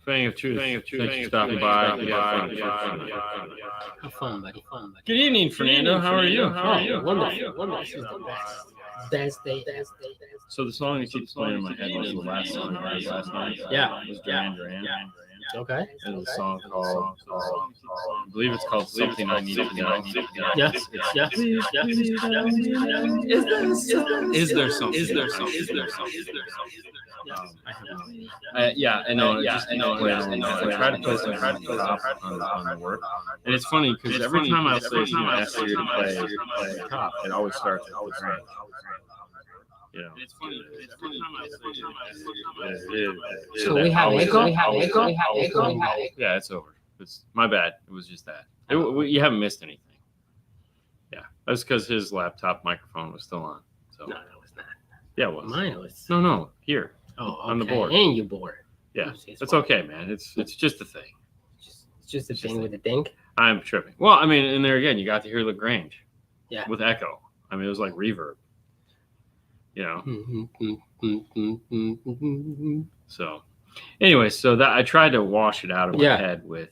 Fang of Truth. Thanks for stopping by. Have fun, buddy. Good evening, Fernando. How are you? Wonderful. This is the best day. So the song that keeps playing in my head was the last song I heard last night. Yeah. It was Duran. Okay. It was a song called, I believe it's called Something I Need to Know. Yes. Is there something? Yeah, I know. I try to play some on the work, and it's funny because every time I say ask you to play top, it always starts with the range. You know, it's funny. So we have echo. Yeah, it's over. It's my bad. It was just that. You haven't missed anything. Yeah, that's because his laptop microphone was still on. So No, that was not. Yeah, it was. Mine was. No, here. Oh, okay. On the board. And you board. Yeah, it's okay, man. It's just a thing. It's just a thing with a thing. I'm tripping. Well, I mean, and there again, you got to hear Lagrange. Yeah. With echo. I mean, it was like reverb. You know. So, anyway, so that I tried to wash it out of my head with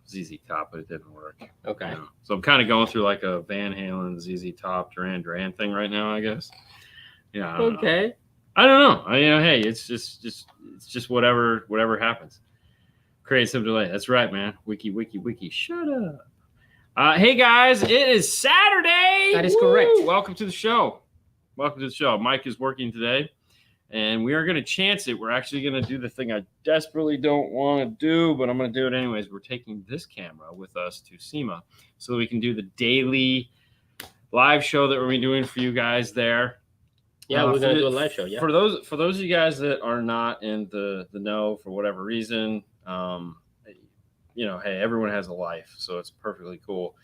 ZZ Top, but it didn't work. Okay. You know? So I'm kind of going through like a Van Halen, ZZ Top, Duran thing right now, I guess. Yeah. Okay. I don't know. Hey, it's just whatever happens. Create some delay. That's right, man. Wiki. Shut up. Hey guys, it is Saturday. That is correct. Welcome to the show. Mike is working today, and we are going to chance it. We're actually going to do the thing I desperately don't want to do, but I'm going to do it anyways. We're taking this camera with us to SEMA so that we can do the daily live show that we're doing for you guys there. Yeah, we're going to do a live show. Yeah. For those of you guys that are not in the know for whatever reason, hey, everyone has a life, so it's perfectly cool.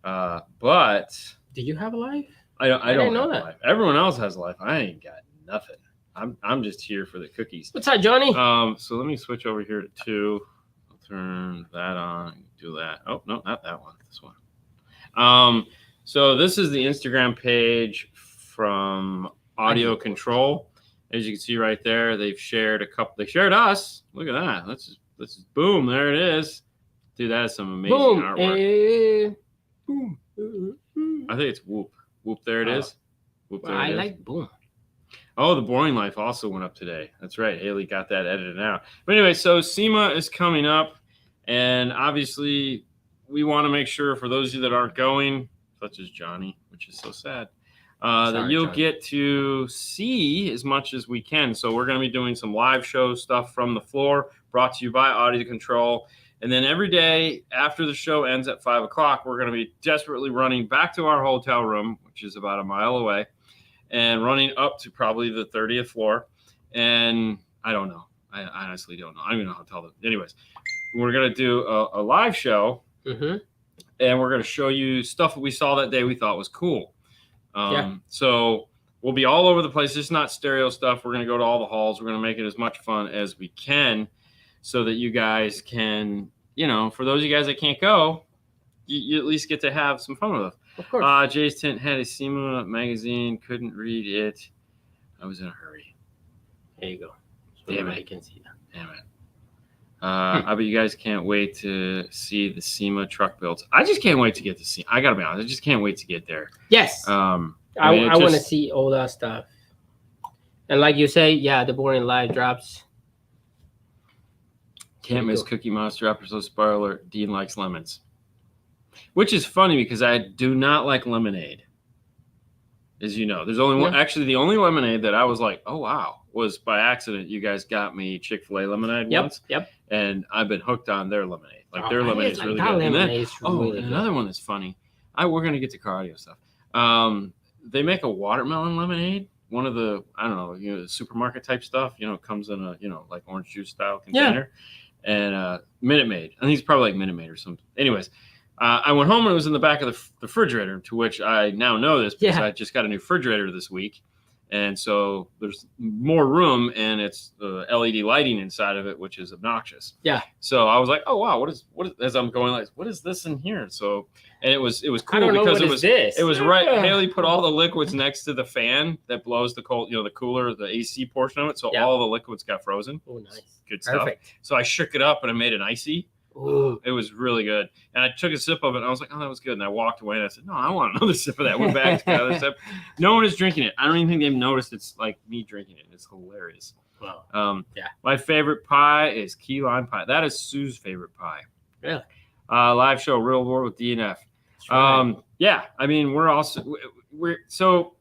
But do you have a life? I don't know that. Life. Everyone else has a life. I ain't got nothing. I'm just here for the cookies. What's up, Johnny? So let me switch over here to 2. I'll turn that on. Do that. Oh no, not that one. This one. So this is the Instagram page from Audio Control. As you can see right there, they've shared a couple. They shared us. Look at that. Let's boom. There it is. Dude, that is some amazing artwork. Boom. I think it's Whoop. Whoop, there it is. Whoop, there I it is. like Boom. Oh, the Boring Life also went up today. That's right. Haley got that edited out. But anyway, so SEMA is coming up, and obviously we want to make sure for those of you that aren't going, such as Johnny, which is so sad, that you'll get to see as much as we can. So we're going to be doing some live show stuff from the floor, brought to you by Audio Control. And then every day after the show ends at 5 o'clock, we're going to be desperately running back to our hotel room, which is about a mile away, and running up to probably the 30th floor. And I don't know. I honestly don't know. I don't even know how to tell them. Anyways, we're going to do a live show, and we're going to show you stuff that we saw that day we thought was cool. So we'll be all over the place. It's not stereo stuff. We're going to go to all the halls. We're going to make it as much fun as we can, so that you guys can, for those of you guys that can't go, you at least get to have some fun with us. Of course. Jay's Tent had a SEMA magazine, couldn't read it. I was in a hurry. There you go. So Damn it. I can see that. Damn it. I bet you guys can't wait to see the SEMA truck builds. I just can't wait to get to see. I got to be honest. I just can't wait to get there. Yes. I want to see all that stuff. And like you say, the Boring Live drops. Can't miss Cookie Monster episode. Spoiler alert, Dean likes lemons. Which is funny because I do not like lemonade. As you know. There's only one. Actually, the only lemonade that I was like, oh, wow, was by accident. You guys got me Chick-fil-A lemonade once. Yep. And I've been hooked on their lemonade. Like, their lemonade is really good. And then, another one that's funny. We're going to get to car audio stuff. They make a watermelon lemonade. One of the, I don't know, the supermarket type stuff, comes in a, like orange juice style container. And Minute Maid. I think it's probably like Minute Maid or something. Anyways, I went home and it was in the back of the refrigerator, to which I now know this because I just got a new refrigerator this week. And so there's more room, and it's LED lighting inside of it, which is obnoxious. Yeah. So I was like, oh wow, what is as I'm going like, what is this in here? So, and it was cool I don't know because what it was right. Yeah. Haley put all the liquids next to the fan that blows the cold, the cooler, the AC portion of it. So all the liquids got frozen. Oh, nice. Good stuff. Perfect. So I shook it up and I made it icy. Ooh. It was really good. And I took a sip of it and I was like, oh, that was good. And I walked away and I said, no, I want another sip of that. Went back to another sip. No one is drinking it. I don't even think they've noticed it's like me drinking it. It's hilarious. Wow. My favorite pie is key lime pie. That is Sue's favorite pie. Really? Live show, Real War with DNF. Right. Yeah. I mean, we're so,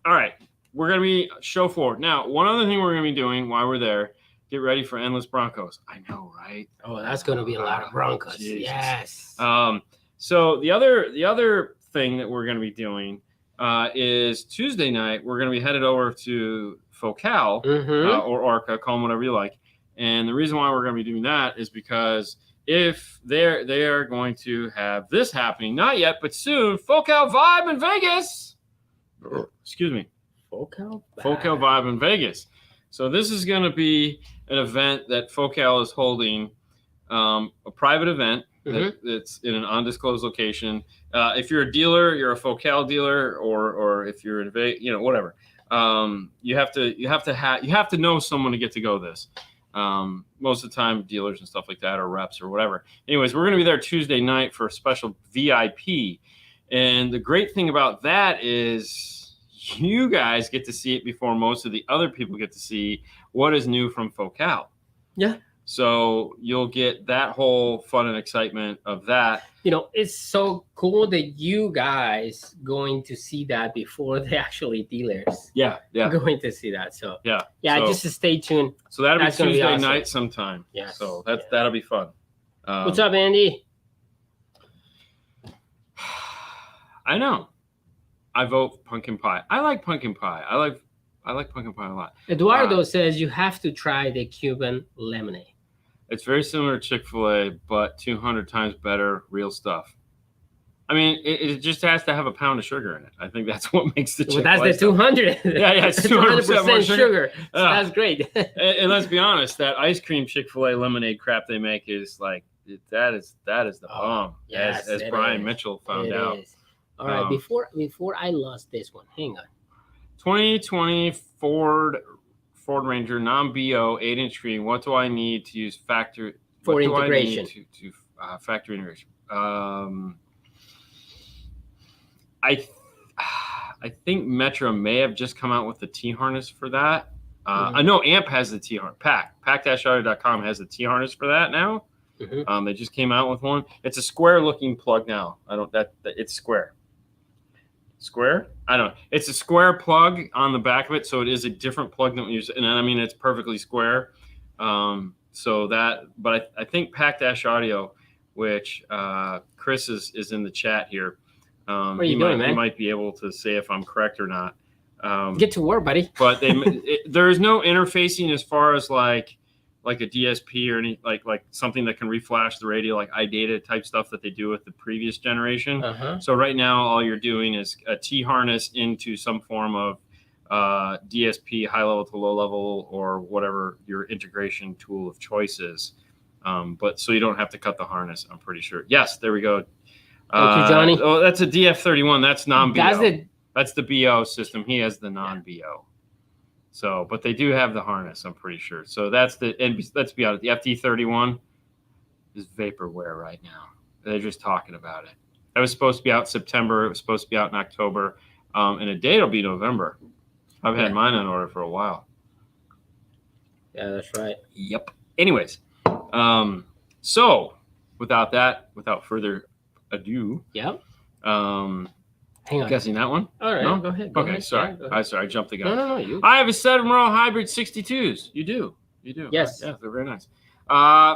all right. We're going to be show forward. Now, one other thing we're going to be doing while we're there, get ready for Endless Broncos. I know, right? Oh, that's going to be a lot of Broncos. Jesus. Yes. So the other thing that we're going to be doing is Tuesday night. We're going to be headed over to Focal or Orca, call them whatever you like. And the reason why we're going to be doing that is because if they are going to have this happening, not yet, but soon, Focal Vibe in Vegas. Excuse me. Focal Vibe in Vegas. So this is going to be an event that Focal is holding, a private event that's in an undisclosed location. If you're a dealer, you're a Focal dealer, or if you're in Vegas, whatever. You have to know someone to get to go this. Most of the time, dealers and stuff like that, or reps or whatever. Anyways, we're going to be there Tuesday night for a special VIP, and the great thing about that is you guys get to see it before most of the other people get to see what is new from Focal. Yeah. So you'll get that whole fun and excitement of that. It's so cool that you guys going to see that before the actually dealers. Yeah. Going to see that. So yeah. So, just stay tuned. So that'll be Tuesday awesome. night sometime. Yeah. So that'll be fun. What's up, Andy? I know. I vote pumpkin pie. I like pumpkin pie. I like pumpkin pie a lot. Eduardo says you have to try the Cuban lemonade. It's very similar to Chick-fil-A, but 200 times better, real stuff. I mean, it just has to have a pound of sugar in it. I think that's what makes the Chick-fil-A. Well, that's the 200. Yeah, it's 200% more sugar. So that's great. And let's be honest, that ice cream Chick-fil-A lemonade crap they make is like that is the bomb. Yes, as Brian Mitchell found out. Is. All right, before I lost this one, hang on. 2020 Ford Ranger non-BO 8-inch screen. What do I need to use factory for integration? To factory integration. I think Metro may have just come out with the T-harness for that. I know AMP has the T-harness. Pack-audio.com has the T-harness for that now. They just came out with one. It's a square-looking plug now. It's square. Square? I don't know. It's a square plug on the back of it, so it is a different plug than we use. And I mean, it's perfectly square. But I think Pack-Audio, which Chris is in the chat here. What are you doing, man? He might be able to say if I'm correct or not. Get to work, buddy. But there is no interfacing as far as like a DSP or any like something that can reflash the radio, like iData type stuff that they do with the previous generation. So right now, all you're doing is a T harness into some form of DSP, high level to low level, or whatever your integration tool of choice is. But so you don't have to cut the harness, I'm pretty sure. Yes, there we go. Thank you, Johnny. Oh, that's a DF31. That's non-BO. That's the BO system. He has the non-BO. So, but they do have the harness, I'm pretty sure. So and let's be honest, the FD31 is vaporware right now. They're just talking about it. That was supposed to be out in September. It was supposed to be out in October. And a date will be November. I've had mine on order for a while. Yeah, that's right. Yep. Anyways, so without further ado. Yep. Hang on. Guessing that one? All right. No? Go ahead. Okay, sorry. Yeah, Sorry, I jumped the gun. No. You. I have a 7-row hybrid 62s. You do. Yes. Yeah, they're very nice.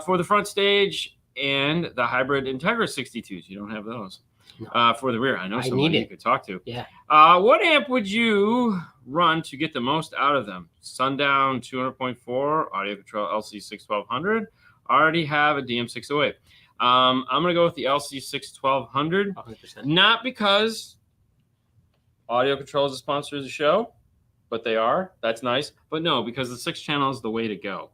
For the front stage and the hybrid Integra 62s. You don't have those. No. For the rear. I know somebody you could talk to. Yeah. What amp would you run to get the most out of them? Sundown 200.4, audio control LC 6100. I already have a DM608. I'm going to go with the LC 6100. 100%. Not because Audio Control is a sponsor of the show. but they are. That's nice. But no, because the 6-channel is the way to go.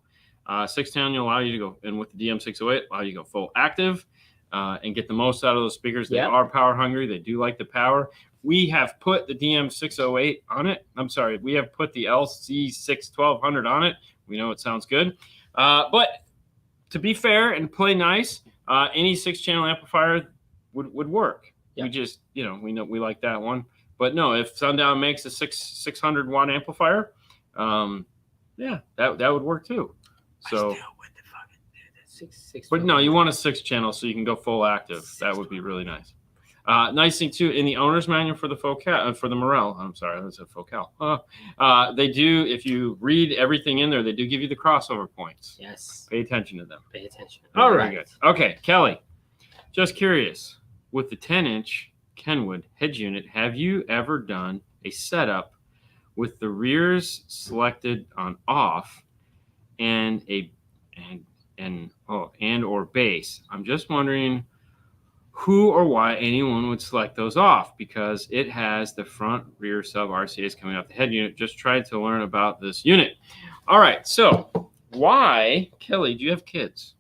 6-channel allow you to go, and with the DM608, allow you to go full active and get the most out of those speakers. They are power hungry. They do like the power. We have put the DM608 on it. I'm sorry. We have put the LC61200 on it. We know it sounds good. But to be fair and play nice, any 6-channel amplifier would work. We just, we know we like that one. But no, if Sundown makes a 600 watt amplifier, that would work too. So, but no, you want a 6-channel so you can go full active. That would be really nice. Nice thing too, in the owner's manual for the for the Morel, I'm sorry, that's a Focal. They do, if you read everything in there, they do give you the crossover points. Yes. Pay attention to them. Pay attention. All right. Good. Okay, Kelly, just curious, with the 10-inch Kenwood head unit, have you ever done a setup with the rears selected on off and or bass? I'm just wondering who or why anyone would select those off, because it has the front rear sub RCAs coming off the head unit. Just tried to learn about this unit. All right, so why, Kelly, do you have kids?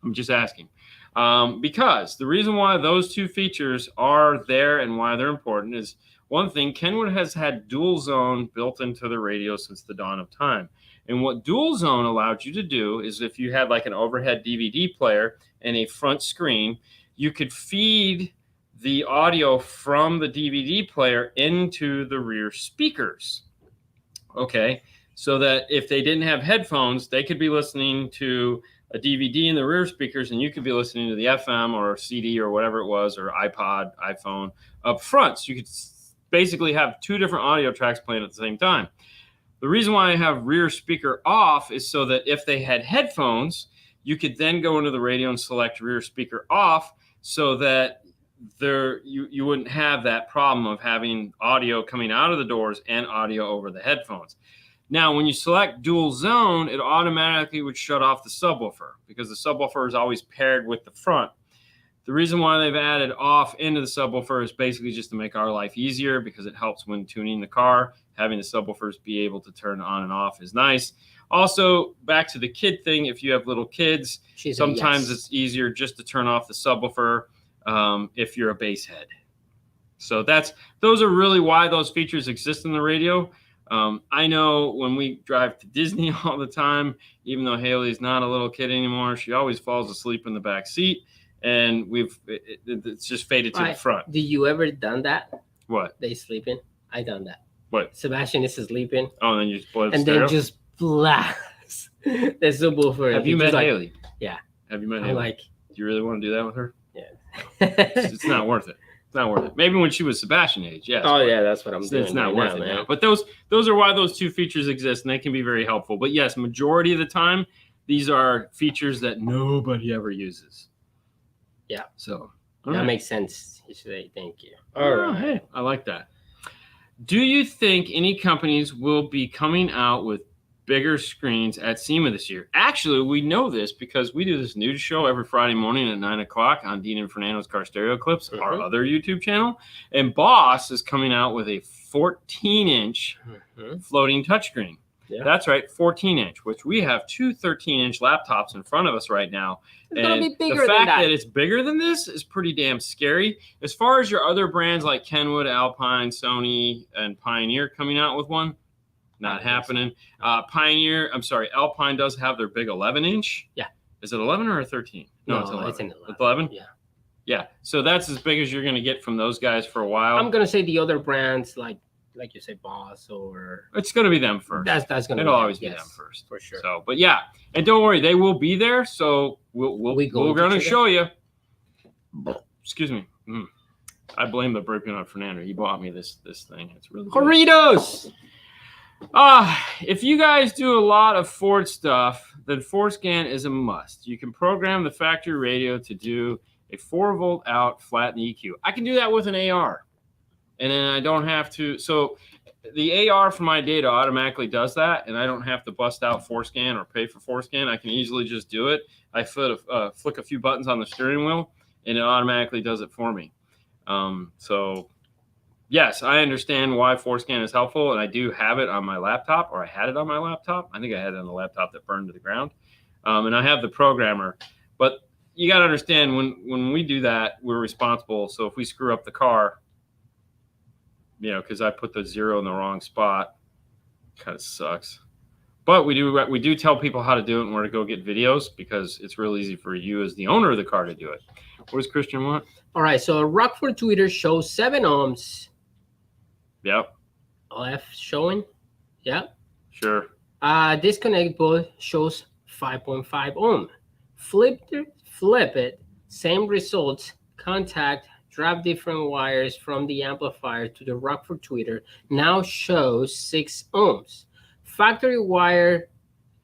I'm just asking. Because the reason why those two features are there and why they're important is, one thing, Kenwood has had dual zone built into the radio since the dawn of time. And what dual zone allowed you to do is, if you had like an overhead DVD player and a front screen, you could feed the audio from the DVD player into the rear speakers. Okay, so that if they didn't have headphones, they could be listening to a DVD in the rear speakers, and you could be listening to the FM or CD or whatever it was, or iPod, iPhone up front. So you could basically have two different audio tracks playing at the same time. The reason why I have rear speaker off is so that if they had headphones, you could then go into the radio and select rear speaker off, so that you wouldn't have that problem of having audio coming out of the doors and audio over the headphones. Now, when you select dual zone, it automatically would shut off the subwoofer, because the subwoofer is always paired with the front. The reason why they've added off into the subwoofer is basically just to make our life easier, because it helps when tuning the car. Having the subwoofers be able to turn on and off is nice. Also, back to the kid thing, if you have little kids, sometimes it's easier just to turn off the subwoofer if you're a bass head. So those are really why those features exist in the radio. I know when we drive to Disney all the time, even though Haley's not a little kid anymore, she always falls asleep in the back seat, and it's just faded to the front. Do you ever done that? What? They sleeping? I done that. What? Sebastian is sleeping. Oh, and then you just blow the and stereo? then just blast the subwoofer. Have you met Haley? Yeah. Have you met I'm Haley? like, do you really want to do that with her? Yeah. It's not worth it. It's not worth it. Maybe when she was Sebastian age, yes. Oh yeah, that's what I'm doing. It's not right worth now, it man. now. But those are why those two features exist, and they can be very helpful. But yes, majority of the time, these are features that nobody ever uses. Yeah. So that makes sense. You should say thank you. All right. Hey, I like that. Do you think any companies will be coming out with bigger screens at SEMA this year? Actually, we know this because we do this news show every Friday morning at 9 o'clock on Dean and Fernando's Car Stereo Clips, our other YouTube channel. And Boss is coming out with a 14-inch floating touchscreen. Yeah. That's right, 14-inch, which we have two 13-inch laptops in front of us right now. It's going to be bigger the fact than that it's bigger than this is pretty damn scary. As far as your other brands like Kenwood, Alpine, Sony, and Pioneer coming out with one, not happening. Alpine does have their big 11-inch. Yeah. Is it 11 or a 13? No, it's 11. It's an 11. It's 11? Yeah. Yeah. So that's as big as you're going to get from those guys for a while. I'm going to say the other brands like you say, Boss, or it's going to be them first. That's going to it'll always be them first for sure. So, but yeah, and don't worry, they will be there. So we're going to show you. Excuse me. I blame the burping on Fernando. He bought me this thing. It's really good. Doritos. If you guys do a lot of Ford stuff, then ForScan is a must. You can program the factory radio to do a 4-volt out flat in the EQ. I can do that with an AR. And then I don't have to. So the AR for my data automatically does that, and I don't have to bust out ForScan or pay for ForScan. I can easily just do it. I flick a few buttons on the steering wheel, and it automatically does it for me. So yes, I understand why ForceScan is helpful, and I do have it on my laptop, or I had it on my laptop. I think I had it on the laptop that burned to the ground, and I have the programmer. But you got to understand when we do that, we're responsible. So if we screw up the car, because I put the 0 in the wrong spot, kind of sucks. But we do tell people how to do it and where to go get videos, because it's real easy for you as the owner of the car to do it. What does Christian want? All right, so Rockford tweeter shows 7 ohms. Yep. LF showing. Yep. Sure. Disconnect both shows 5.5 ohm. Flip it. Same results. Contact. Drop different wires from the amplifier to the Rockford tweeter. Now shows 6 ohms. Factory wire.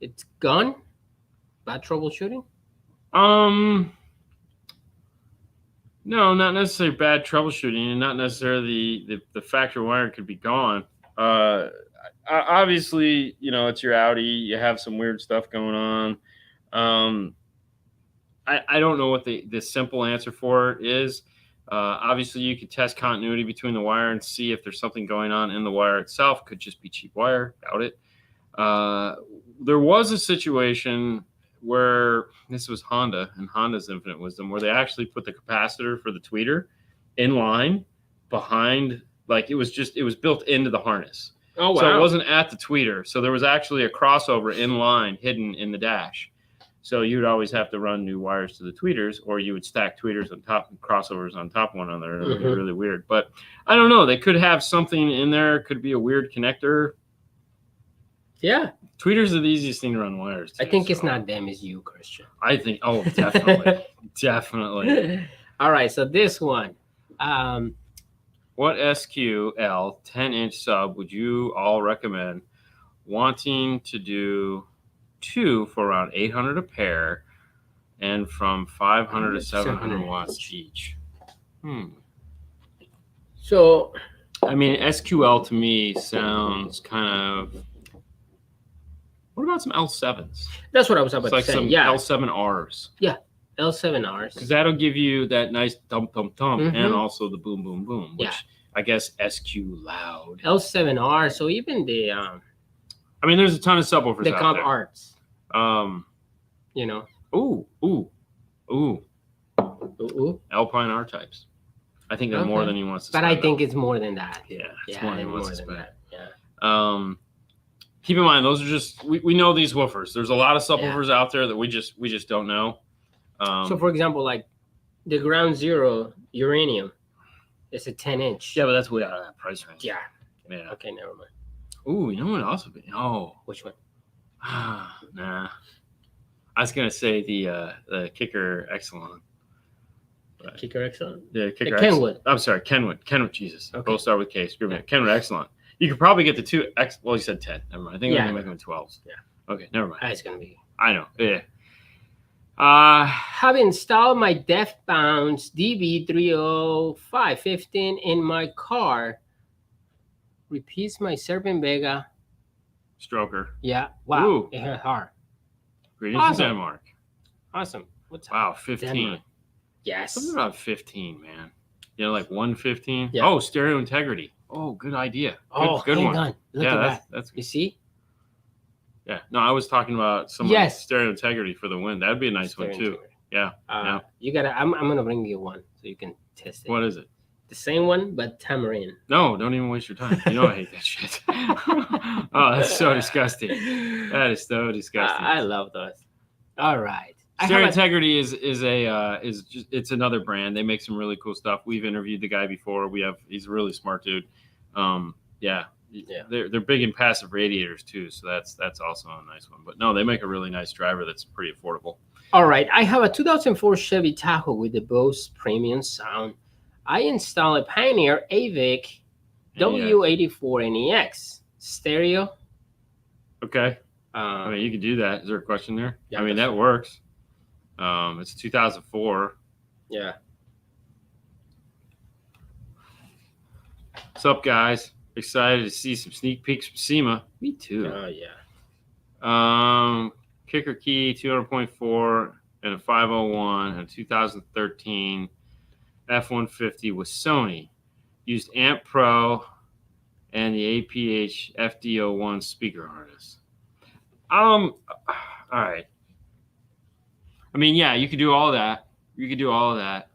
It's gone. Bad troubleshooting. No, not necessarily bad troubleshooting, and not necessarily the factory wire could be gone. Obviously, it's your Audi. You have some weird stuff going on. I don't know what the simple answer for it is. Obviously, you could test continuity between the wire and see if there's something going on in the wire itself. Could just be cheap wire. Doubt it. There was a situation where this was Honda and Honda's infinite wisdom, where they actually put the capacitor for the tweeter in line behind, like it was built into the harness. Oh, wow. So it wasn't at the tweeter. So there was actually a crossover in line hidden in the dash. So you'd always have to run new wires to the tweeters, or you would stack tweeters on top and crossovers on top of one another. It would be really weird. But I don't know. They could have something in there. Could be a weird connector. Yeah. Tweeters are the easiest thing to run wires to. I think it's not them, it's you, Christian. I think, definitely. Definitely. All right, so this one. What SQL 10-inch sub would you all recommend wanting to do 2 for around 800 a pair and from 500 to 700 watts each? So, I mean, SQL to me sounds kind of. What about some L7s? That's what I was about to say. Some L7Rs. Yeah, L7Rs. Because that'll give you that nice thump, thump, thump, and also the boom, boom, boom, which I guess SQ loud. L7R, so even the... I mean, there's a ton of subwoofers the out comp there. arts. Ooh. Alpine R types. I think they're more than he wants to spend. But I think it's more than that. Yeah, it's more than he wants to spend. Yeah. Keep in mind, those are just we know these woofers. There's a lot of subwoofers out there that we just don't know. So, for example, like the Ground Zero Uranium, it's a 10-inch. Yeah, but that's way out of that price range. Yeah. Okay, never mind. Ooh, you know what else would be? Oh, which one? Nah. I was gonna say the Kicker Exelon. Kicker Exelon. The Kicker Kenwood. I'm sorry, Kenwood. Kenwood. Jesus. Okay. Both start with K. Screw me. Kenwood Exelon. You could probably get the 2 X. Well, you said 10. Never mind. I think we're gonna make them 12s. Yeah. Okay. Never mind. It's gonna be. I know. Yeah. Have installed my DefBounce DB30515 in my car. Repeats my Serpent Vega. Stroker. Yeah. Wow. Ooh. It hit hard. Greetings from Denmark. Awesome. What's wow, 15. Denmark. Yes. Something about 15, man. Like 115. Yeah. Oh, stereo integrity. Oh, good idea. Good hang one. on. Look at that. That's good. You see? Yeah. No, I was talking about some stereo integrity for the win. That'd be a nice one too. Yeah. You gotta. I'm gonna bring you one so you can test it. What is it? The same one, but tamarind. No, don't even waste your time. You know I hate that shit. Oh, that's so disgusting. That is so disgusting. I love those. All right. Stereo Integrity is just, it's another brand. They make some really cool stuff. We've interviewed the guy before. He's a really smart dude. They're big in passive radiators too, so that's also a nice one. But no, they make a really nice driver that's pretty affordable. All right, I have a 2004 Chevy Tahoe with the Bose premium sound. I installed a Pioneer AVIC W84 NEX stereo. Okay. I mean, you can do that. Is there a question there? Yeah, I mean, that works. It's 2004. Yeah. What's up, guys? Excited to see some sneak peeks from SEMA. Me too. Oh, yeah. Kicker key 200.4 and a 501 and a 2013 F-150 with Sony. used Amp Pro and the APH FD01 speaker harness. All right. I mean, yeah, you could do all that. You could do all of that.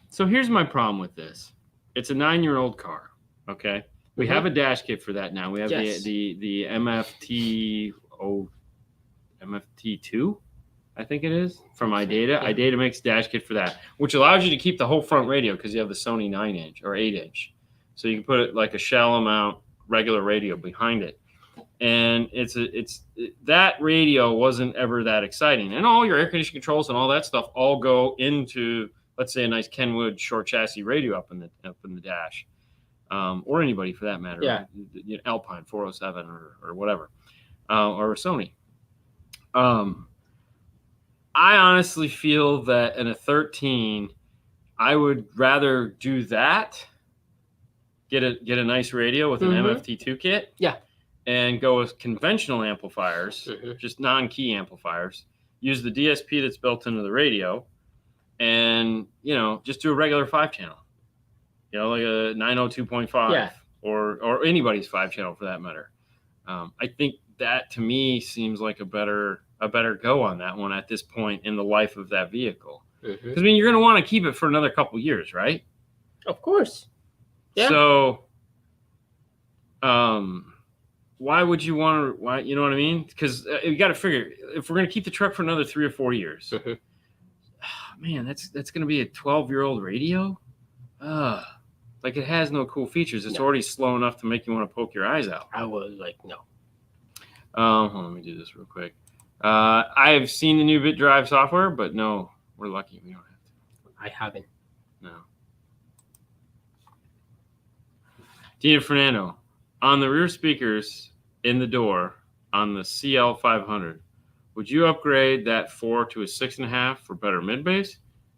So here's my problem with this. It's a 9-year-old car. Okay. We have a dash kit for that now. We have the MFT2, I think it is, from iData. Yeah. iData makes a dash kit for that, which allows you to keep the whole front radio because you have the Sony 9-inch or 8-inch. So you can put it like a shallow mount regular radio behind it. And that radio wasn't ever that exciting. And all your air conditioning controls and all that stuff all go into, let's say, a nice Kenwood short chassis radio up in the dash. Or anybody for that matter. Yeah. Alpine 407 or whatever. Or a Sony. I honestly feel that in a 13, I would rather do that, get a nice radio with an MFT2 kit. Yeah. And go with conventional amplifiers, just non-key amplifiers. Use the DSP that's built into the radio, and just do a regular 5-channel. Like a 902.5 or anybody's 5-channel for that matter. I think that to me seems like a better go on that one at this point in the life of that vehicle. Because I mean, you're going to want to keep it for another couple years, right? Of course. Yeah. So, why would you want to? Why, you know what I mean? Because you got to figure, if we're going to keep the truck for another 3 or 4 years, man, that's going to be a 12-year-old radio. Like it has no cool features. It's already slow enough to make you want to poke your eyes out. I was like, no. Hold on, let me do this real quick. I have seen the new BitDrive software, but no, we're lucky we don't have to. I haven't. No. Dean and Fernando, on the rear speakers in the door on the CL500, would you upgrade that 4 to a 6.5 for better mid-bass?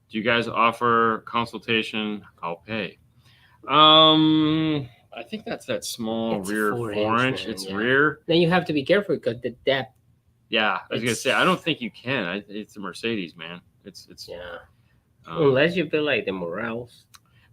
Do you guys offer consultation? I'll pay. I think that's that small rear 4-inch. It's rear. Then you have to be careful because the depth. Yeah, I was gonna say I don't think you can. It's a Mercedes, man. It's unless you feel like the Morales.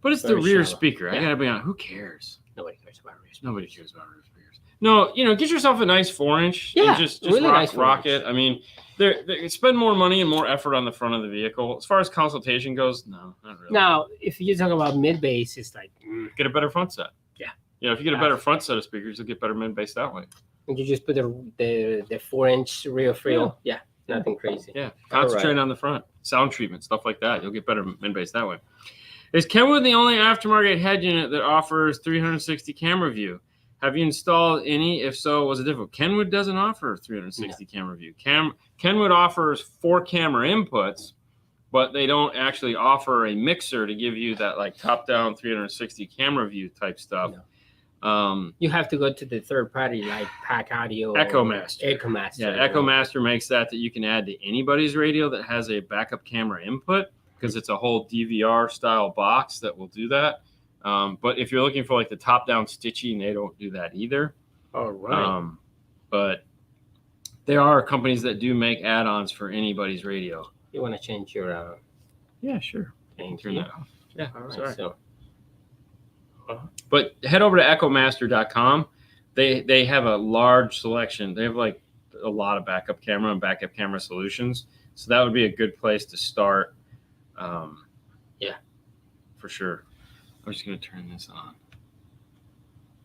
But it's the rear speaker. I gotta be honest. Who cares? Nobody cares about rear speakers. Nobody cares about rear speakers. No, get yourself a nice 4-inch. Yeah, and just really rock it. I mean, they spend more money and more effort on the front of the vehicle. As far as consultation goes, no, not really. Now, if you talk about mid bass, it's like get a better front set. Yeah. If you get a better front set of speakers, you'll get better mid bass that way. And you just put the 4-inch rear frill. Yeah, nothing crazy. Yeah, concentrate on the front, sound treatment, stuff like that. You'll get better mid bass that way. Is Kenwood the only aftermarket head unit that offers 360 camera view? Have you installed any? If so, was it difficult? Kenwood doesn't offer 360 camera view. Kenwood offers 4 camera inputs, but they don't actually offer a mixer to give you that like top-down 360 camera view type stuff. No. You have to go to the third party like Pack Audio, EchoMaster. EchoMaster. Yeah, EchoMaster makes that you can add to anybody's radio that has a backup camera input because it's a whole DVR style box that will do that. But if you're looking for like the top-down stitching, they don't do that either. All right. But there are companies that do make add-ons for anybody's radio. You want to change your? Yeah, sure. Turn that off. Yeah, all right. Sorry. So. But head over to echomaster.com. They have a large selection. They have like a lot of backup camera solutions. So that would be a good place to start. For sure. I'm just going to turn this on.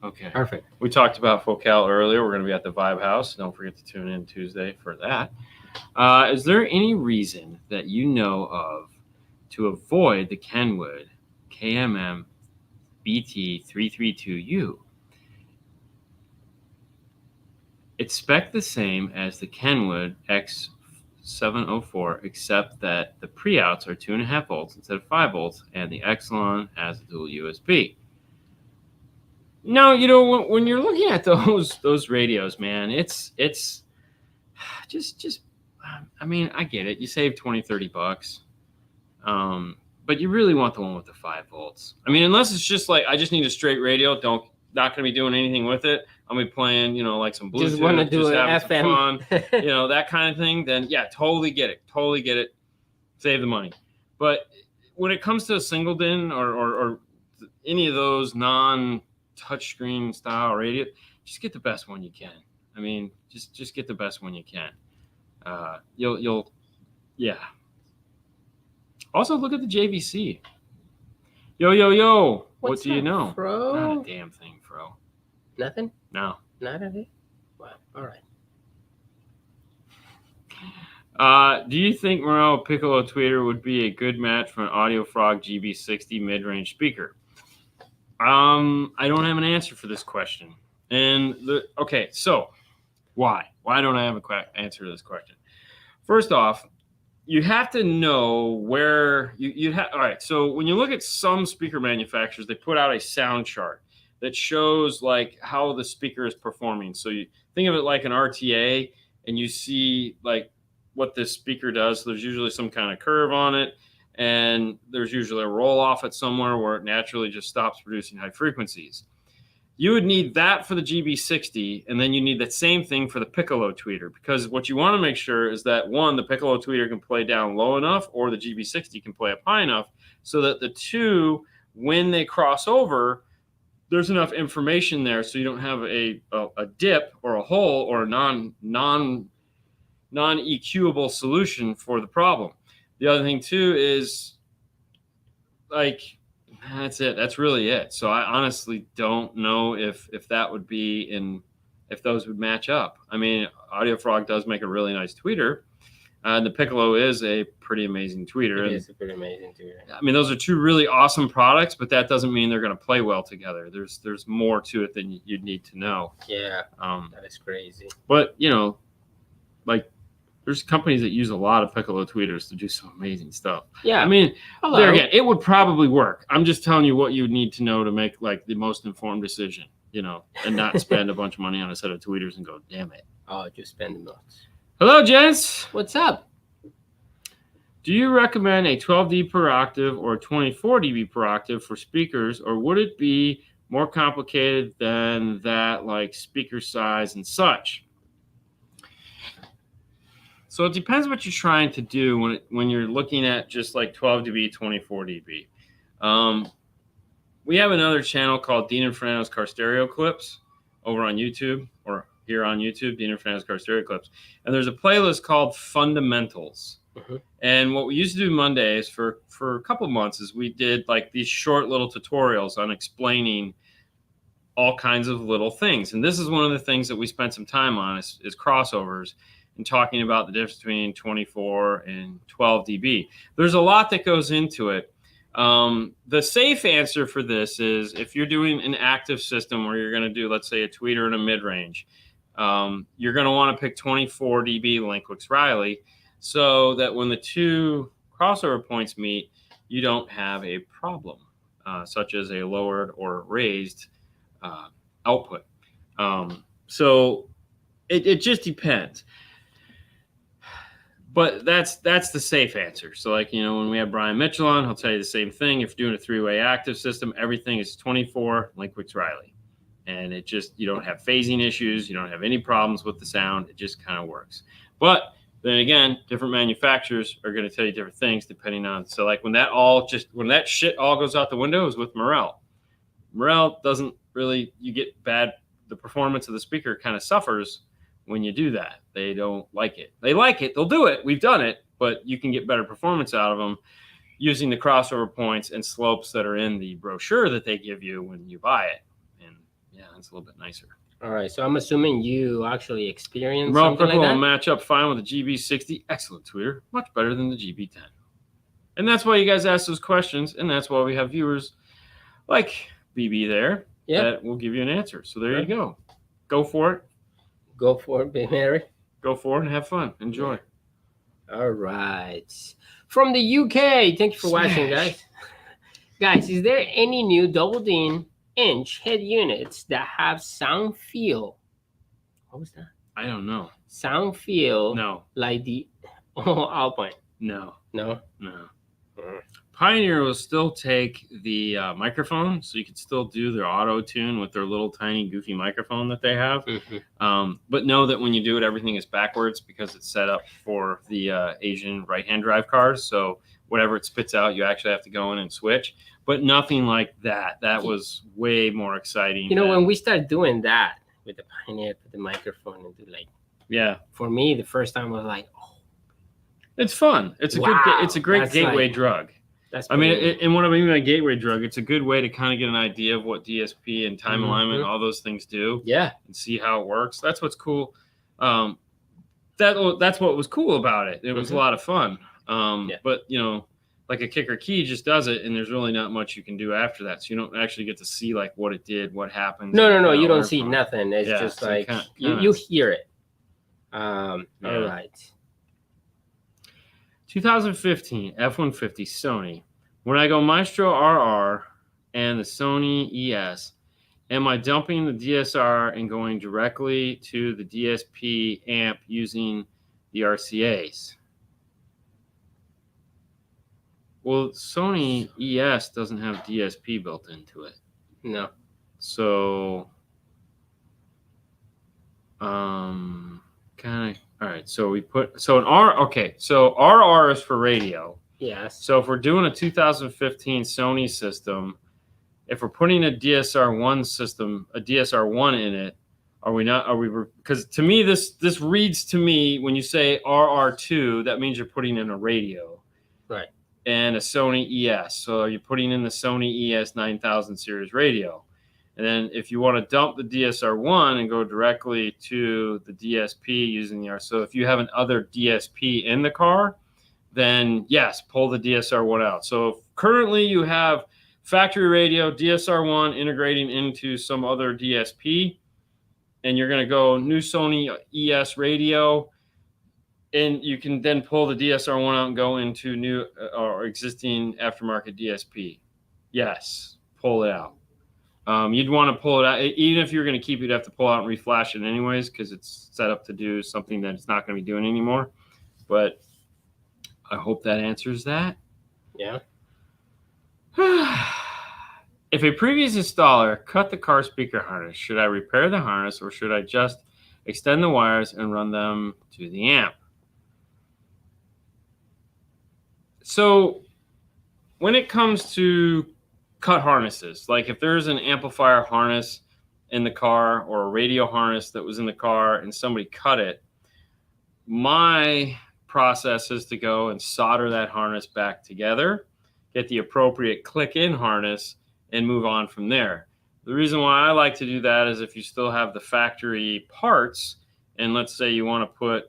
Okay. Perfect. We talked about Focal earlier. We're going to be at the Vibe House. Don't forget to tune in Tuesday for that. Is there any reason that you know of to avoid the Kenwood KMM BT332U? It's spec the same as the Kenwood X704, except that the pre-outs are 2.5 volts instead of 5 volts, and the Exelon has a dual USB. No, when you're looking at those radios, man, it's just I mean, I get it. You save $20-$30. But you really want the one with the 5 volts. I mean, unless it's just like I just need a straight radio, not going to be doing anything with it. I'll be playing, like some Bluetooth, just want to do an having FM, some fun, that kind of thing. Then yeah, totally get it. Save the money. But when it comes to a single DIN or any of those non-touchscreen style radio, just get the best one you can. I mean, just get the best one you can. Yeah. Also, look at the JVC. Yo. What do you know? Fro? Not a damn thing, Fro. Nothing? No. Not a thing? Wow. All right. Do you think Morel Piccolo Tweeter would be a good match for an Audio Frog GB60 mid-range speaker? I don't have an answer for this question. And okay, so why? Why don't I have an answer to this question? First off, you have to know where you have. All right, so when you look at some speaker manufacturers, they put out a sound chart that shows like how the speaker is performing. So you think of it like an RTA, and you see like what this speaker does. So there's usually some kind of curve on it, and there's usually a roll off at somewhere where it naturally just stops producing high frequencies. You would need that for the GB60, and then you need that same thing for the Piccolo tweeter, because what you want to make sure is that, one, the Piccolo tweeter can play down low enough, or the GB60 can play up high enough, so that the two, when they cross over, there's enough information there so you don't have a dip or a hole or a non-EQable solution for the problem. The other thing, too, is like, that's it. That's really it. So I honestly don't know if that would be if those would match up. I mean, Audio Frog does make a really nice tweeter. And the Piccolo is a pretty amazing tweeter. It is a pretty amazing tweeter. I mean, those are two really awesome products, but that doesn't mean they're going to play well together. There's more to it than you'd need to know. Yeah, that is crazy. But, like, there's companies that use a lot of Piccolo tweeters to do some amazing stuff. Yeah. I mean, there again, it would probably work. I'm just telling you what you need to know to make like the most informed decision, and not spend a bunch of money on a set of tweeters and go, damn it. Oh, just spend the nuts. Hello, gents. What's up? Do you recommend a 12 dB per octave or 24 dB per octave for speakers, or would it be more complicated than that, like speaker size and such? So it depends what you're trying to do when you're looking at just like 12 dB, 24 dB. We have another channel called Dean and Fernando's Car Stereo Clips over on YouTube, or here on YouTube, Dean and Fernando's Car Stereo Clips. And there's a playlist called Fundamentals. Mm-hmm. And what we used to do Mondays for a couple months is we did like these short little tutorials on explaining all kinds of little things. And this is one of the things that we spent some time on is crossovers, and talking about the difference between 24 and 12 dB. There's a lot that goes into it. The safe answer for this is if you're doing an active system where you're going to do, let's say, a tweeter in a mid-range, you're going to want to pick 24 dB Linkwix-Riley so that when the two crossover points meet, you don't have a problem, such as a lowered or raised output. So it just depends. But that's the safe answer. So like, when we have Brian Mitchell on, he'll tell you the same thing. If you're doing a three-way active system, everything is 24 Linkwix-Riley. And it just, you don't have phasing issues. You don't have any problems with the sound. It just kind of works. But then again, different manufacturers are going to tell you different things depending on. So like when that shit all goes out the window is with Morel. Morel doesn't really, you get bad, the performance of the speaker kind of suffers when you do that. They don't like it. They like it. They'll do it. We've done it, but you can get better performance out of them using the crossover points and slopes that are in the brochure that they give you when you buy it. And yeah, it's a little bit nicer. All right. So I'm assuming you actually experienced Morel something like Piccolo that? will match up fine with the GB60. Excellent tweeter. Much better than the GB10. And that's why you guys ask those questions. And that's why we have viewers like BB there that will give you an answer. So there you go. Go for it. Go for it, Big Mary. Go for it and have fun. Enjoy. All right. From the UK, thank you for watching, guys. Guys, is there any new double DIN inch head units that have sound feel? What was that? I don't know. Sound feel No. like the Alpine? No. No? No. Pioneer will still take the microphone, so you can still do their auto tune with their little tiny goofy microphone that they have. But know that when you do it, everything is backwards because it's set up for the Asian right-hand drive cars. So whatever it spits out, you actually have to go in and switch. But nothing like that. That was way more exciting. You know, when we start doing that with the Pioneer, put the microphone and do like, yeah. For me, the first time was like, oh, it's fun. It's a it's a great gateway drug. I mean, and what I mean by gateway drug, it's a good way to kind of get an idea of what DSP and time alignment, all those things do. Yeah. And see how it works. That's what's cool. That's what was cool about it. It was a lot of fun. But, you know, like a kicker key just does it, and there's really not much you can do after that. So you don't actually get to see, like, what it did, what happened. No. You don't see nothing. It's just so like you hear it. All right. 2015 F-150 Sony. When I go Maestro RR and the Sony ES, am I dumping the DSR and going directly to the DSP amp using the RCAs? Well, Sony ES doesn't have DSP built into it. No. So, kind of. All right, so we put so RR is for radio. Yes. So if we're doing a 2015 Sony system, if we're putting a DSR1 system, a DSR1 in it, are we not? Are we? Because to me, this reads to me when you say RR2, that means you're putting in a radio, right? And a Sony ES. So you're putting in the Sony ES 9000 series radio. And then if you want to dump the DSR1 and go directly to the DSP using the R. So if you have an other DSP in the car, then yes, pull the DSR1 out. So if currently you have factory radio, DSR1 integrating into some other DSP, and you're going to go new Sony ES radio, and you can then pull the DSR1 out and go into new or existing aftermarket DSP. Yes, pull it out. You'd want to pull it out. Even if you're going to keep it, you'd have to pull out and reflash it anyways because it's set up to do something that it's not going to be doing anymore. But I hope that answers that. Yeah. If a previous installer cut the car speaker harness, should I repair the harness or should I just extend the wires and run them to the amp? So when it comes to cut harnesses, like if there's an amplifier harness in the car or a radio harness that was in the car and somebody cut it, my process is to go and solder that harness back together, get the appropriate click-in harness, and move on from there. The reason why I like to do that is if you still have the factory parts, and let's say you want to put,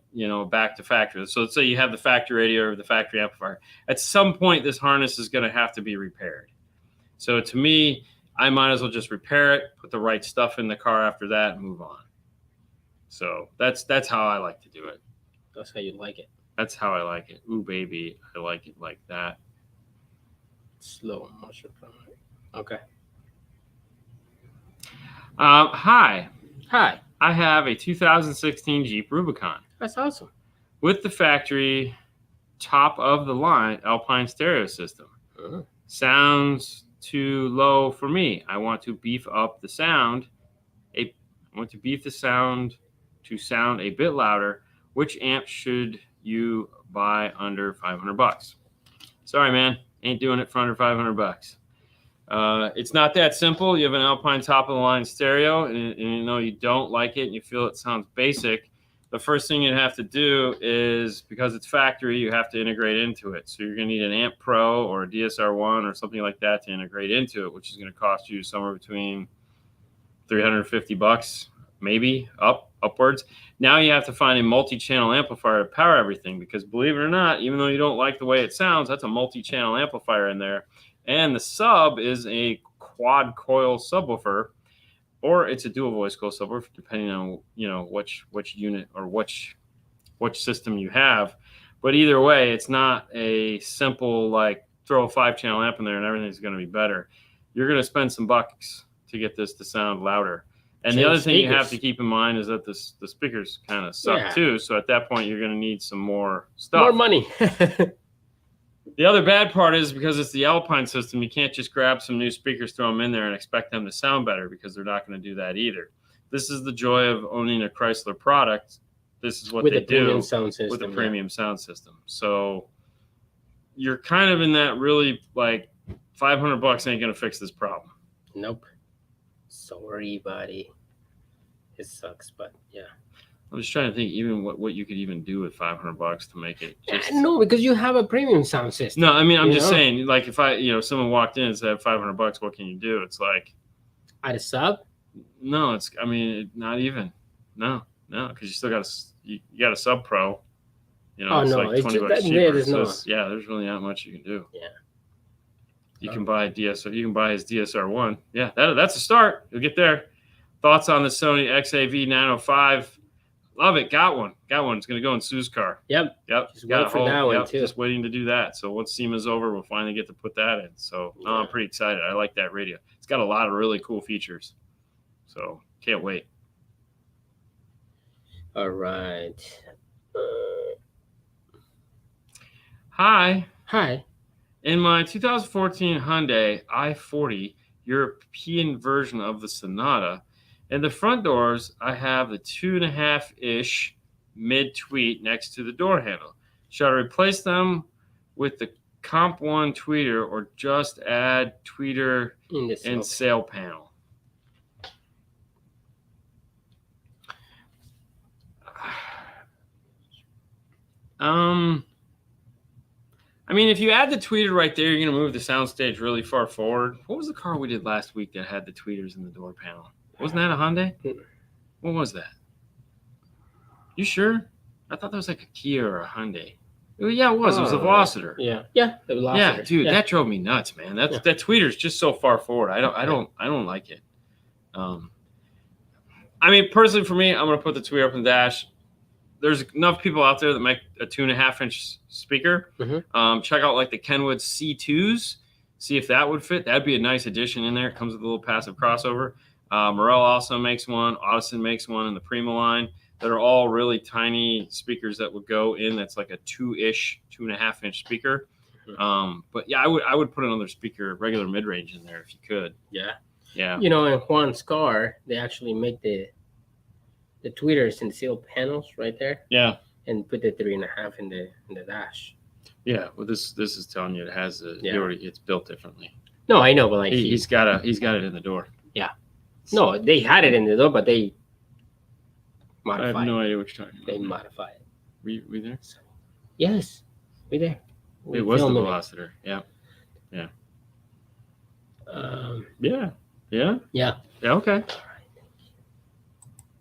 back to factory. So let's say you have the factory radio or the factory amplifier. At some point, this harness is going to have to be repaired. So to me, I might as well just repair it, put the right stuff in the car after that, and move on. So that's how I like to do it. That's how you like it. That's how I like it. Ooh, baby, I like it like that. Slow motion. Okay. Hi. Hi. I have a 2016 Jeep Rubicon. That's awesome. With the factory top of the line Alpine stereo system. Sounds too low for me. I want to beef up the sound. I want to beef the sound to sound a bit louder. Which amp should you buy under $500? Sorry, man, ain't doing it for under $500. It's not that simple. You have an Alpine top of the line stereo, and you know you don't like it, and you feel it sounds basic. The first thing you'd have to do is, because it's factory, you have to integrate into it. So you're going to need an Amp Pro or a DSR1 or something like that to integrate into it, which is going to cost you somewhere between $350, maybe upwards. Now you have to find a multi-channel amplifier to power everything, because believe it or not, even though you don't like the way it sounds, that's a multi-channel amplifier in there. And the sub is a quad coil subwoofer, or it's a dual voice coil subwoofer, depending on which unit or which system you have. But either way, it's not a simple like throw a 5-channel amp in there and everything's going to be better. You're going to spend some bucks to get this to sound louder. And the other thing you have to keep in mind is that the speakers kind of suck too. So at that point, you're going to need some more stuff. More money. The other bad part is because it's the Alpine system, you can't just grab some new speakers, throw them in there, and expect them to sound better because they're not going to do that either. This is the joy of owning a Chrysler product. This is what they do with a premium sound system. So you're kind of in that really like $500 ain't going to fix this problem. Nope. Sorry, buddy. It sucks, but yeah. I'm just trying to think even what you could even do with $500 to make it. No, because you have a premium sound system. No, I mean, I'm just saying, like if someone walked in and said $500, what can you do? It's like. At a sub? No, not even. No, because you still got you got a Sub Pro. It's like $20 cheaper. There's really not much you can do. Yeah. You can buy DSR. You can buy his DSR-1. Yeah, that's a start. You'll get there. Thoughts on the Sony XAV 905? Love it. Got one. It's going to go in Sue's car. Yep. Just wait for that one too. Just waiting to do that. So once SEMA's over, we'll finally get to put that in. So I'm pretty excited. I like that radio. It's got a lot of really cool features. So can't wait. All right. Hi. In my 2014 Hyundai i40 European version of the Sonata, in the front doors, I have the 2.5-inch mid-tweet next to the door handle. Should I replace them with the Comp 1 tweeter or just add tweeter and sail panel? I mean, if you add the tweeter right there, you're going to move the soundstage really far forward. What was the car we did last week that had the tweeters in the door panel? Wasn't that a Hyundai? What was that? You sure? I thought that was like a Kia or a Hyundai. Yeah, it was. It was a Velociter. Yeah, the Velociter. Yeah, dude, that drove me nuts, man. That tweeter's just so far forward. I don't like it. I mean, personally, for me, I'm going to put the tweeter up in the dash. There's enough people out there that make a 2.5-inch speaker. Mm-hmm. Check out like the Kenwood C2s. See if that would fit. That'd be a nice addition in there. It comes with a little passive crossover. Morel also makes one. Audison makes one in the Prima line. That are all really tiny speakers that would go in. That's like a 2.5-inch speaker. Mm-hmm. But yeah, I would put another speaker, regular mid-range in there if you could. Yeah. In Juan's car, they actually make the tweeters and seal panels right there. Yeah. And put the 3.5 in the dash. Yeah. Well, this is telling you it has it's built differently. No, I know, but like he's got it in the door. Yeah. No, they had it in the door, but they modified it. I have no idea what you're talking about. They modify it. We there? Yes. We there. It was the Velociter. Yeah. Yeah. Okay.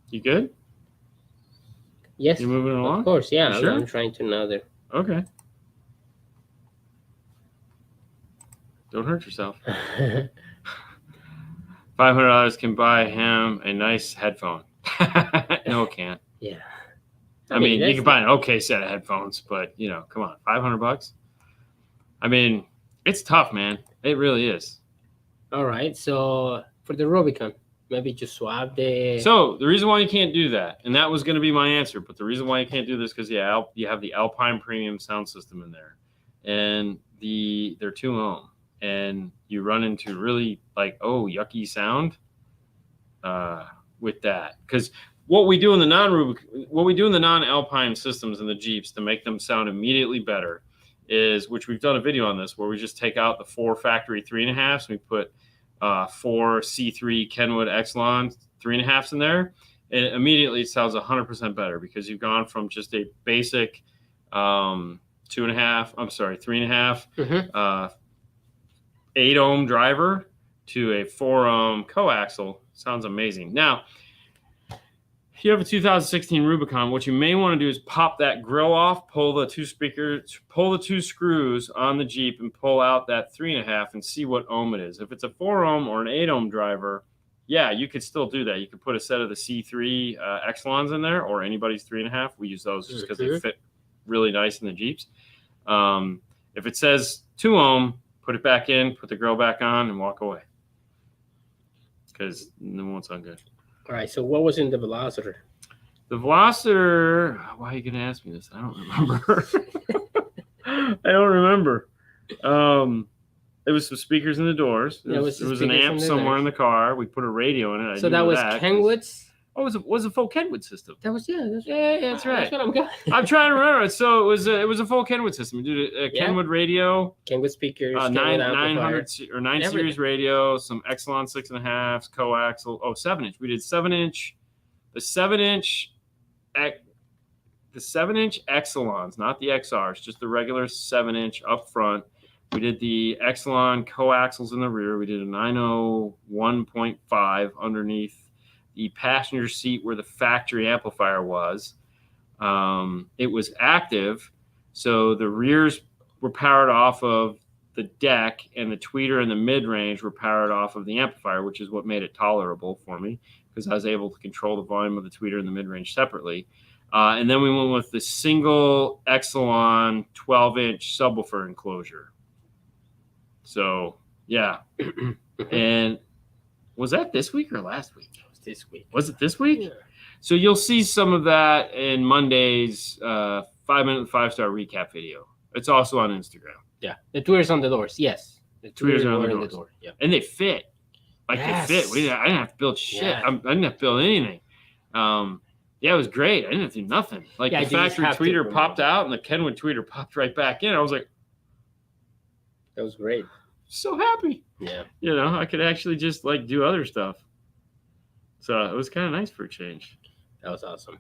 You good? Yes. You moving along? Of course, yeah. Sure? I'm trying to another. Okay. Don't hurt yourself. $500 can buy him a nice headphone. No, it can't. Yeah. I mean you can buy an okay set of headphones, but come on, $500. I mean, it's tough, man. It really is. All right. So For the Rubicon, maybe just swap the... So the reason why you can't do that, and that was going to be my answer, but the reason why you can't do this because you have the Alpine premium sound system in there, and they're 2 ohm, and you run into really yucky sound with that. Because what we do in the non-Alpine systems in the Jeeps to make them sound immediately better is, which we've done a video on this, where we just take out the 4 factory 3.5s, and we put 4 C3 Kenwood Exelon 3.5s in there, and immediately it sounds 100% better because you've gone from just a basic 3.5 8 ohm driver to a 4 ohm coaxial. Sounds amazing. Now, if you have a 2016 Rubicon, what you may want to do is pop that grill off, pull the 2 screws on the Jeep, and pull out that 3.5 and see what ohm it is. If it's a 4 ohm or an 8 ohm driver, yeah, you could still do that. You could put a set of the C3 Exelons in there, or anybody's 3.5. We use those just because they fit really nice in the Jeeps. If it says 2 ohm, put it back in, put the grill back on, and walk away, because it won't sound good. All right, so what was in the Velociter? The Velociter, why are you going to ask me this? I don't remember. I don't remember. It was some speakers in the doors. There was an amp somewhere in the car. We put a radio in it. So that was Kenwood's? Oh, it was a full Kenwood system. That was that's right. That's what I'm going. I'm trying to remember. So it was a full Kenwood system. We did a Kenwood radio, Kenwood speakers, 900 or 9 series radio, some Exelon 6.5s, coaxial. 7-inch. We did 7-inch, the 7-inch Exelons, not the XRs, just the regular 7-inch up front. We did the Exelon coaxials in the rear. We did a 901.5 underneath the passenger seat where the factory amplifier was. It was active, so the rears were powered off of the deck, and the tweeter and the mid-range were powered off of the amplifier, which is what made it tolerable for me because I was able to control the volume of the tweeter and the mid-range separately. And then we went with the single Exelon 12-inch subwoofer enclosure. So, yeah. And was that this week or last week? This week. Was it this week? Yeah. So you'll see some of that in Monday's 5-minute 5-star recap video. It's also on Instagram. Yeah, the tweeters on the doors. Yes, the tweeters are on the door. Yeah, and they fit. They fit. I didn't have to build shit. Yeah. I didn't have to build anything. Yeah, it was great. I didn't have to do nothing. The factory tweeter popped out and the Kenwood tweeter popped right back in. I was like, that was great. So happy. Yeah. I could actually just do other stuff. So it was kind of nice for a change. That was awesome.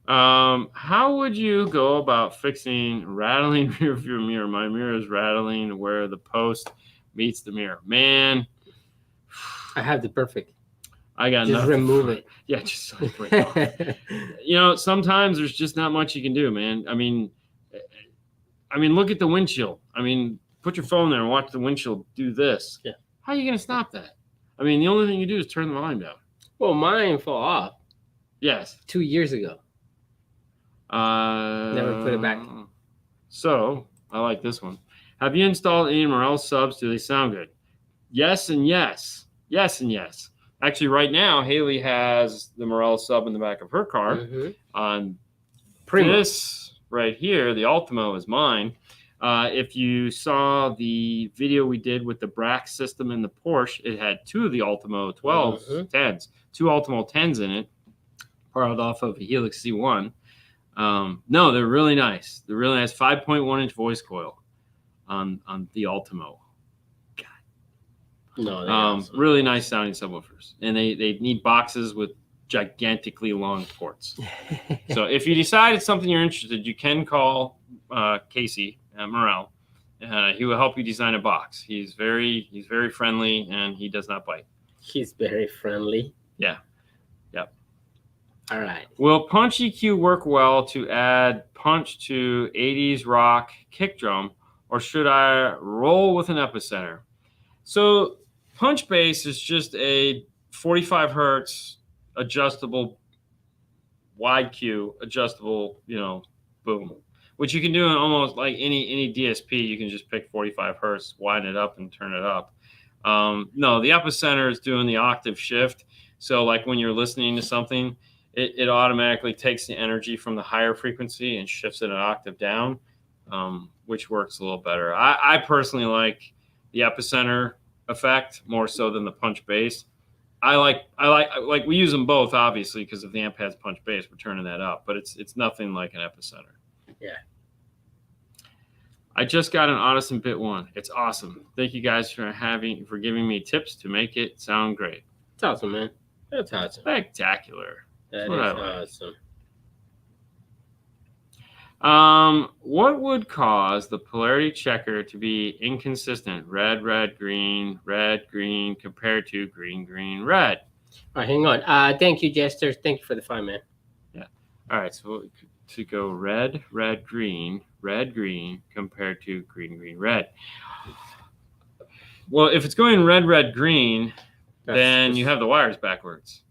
How would you go about fixing rattling rear view mirror? My mirror is rattling where the post meets the mirror. Man. I have the perfect. I got just nothing. Remove it. Yeah, just break it off. Sometimes there's just not much you can do, man. I mean, look at the windshield. Put your phone there and watch the windshield do this. Yeah. How are you going to stop that? The only thing you do is turn the volume down. Well, mine fell off. Yes. 2 years ago. Never put it back. So, I like this one. Have you installed any Morel subs? Do they sound good? Yes and yes. Yes and yes. Actually, right now, Haley has the Morel sub in the back of her car. Mm-hmm. On Primo. This right here, the Ultimo is mine. If you saw the video we did with the Brax system in the Porsche, it had 2 of the Ultimo 12s, 10s, 2 Ultimo 10s in it, powered off of a Helix C1. No, they're really nice. They're really nice. 5.1-inch voice coil on the Ultimo. God. No, they're awesome. Really nice sounding subwoofers. And they need boxes with gigantically long ports. So if you decide it's something you're interested, you can call Casey Morel. He will help you design a box. He's very friendly and he does not bite. He's very friendly. Yeah. Yep. All right. Will punch EQ work well to add punch to 80s rock kick drum, or should I roll with an epicenter? So punch bass is just a 45 hertz adjustable wide Q, adjustable, boom, which you can do in almost like any DSP. You can just pick 45 hertz, widen it up, and turn it up. No, the epicenter is doing the octave shift. So like when you're listening to something, it automatically takes the energy from the higher frequency and shifts it an octave down, which works a little better. I personally like the epicenter effect more so than the punch bass. I like we use them both, obviously, because if the amp has punch bass, we're turning that up, but it's nothing like an epicenter. Yeah. I just got an Audison Bit 1. It's awesome. Thank you guys for giving me tips to make it sound great. It's awesome, man. That's awesome. Spectacular. That is awesome. What would cause the polarity checker to be inconsistent? Red, green, compared to green, red. All right, hang on. Thank you, Jester. Thank you for the 5, man. Yeah. All right. So to go red, green, compared to green, red. Well, if it's going red, green, then you have the wires backwards.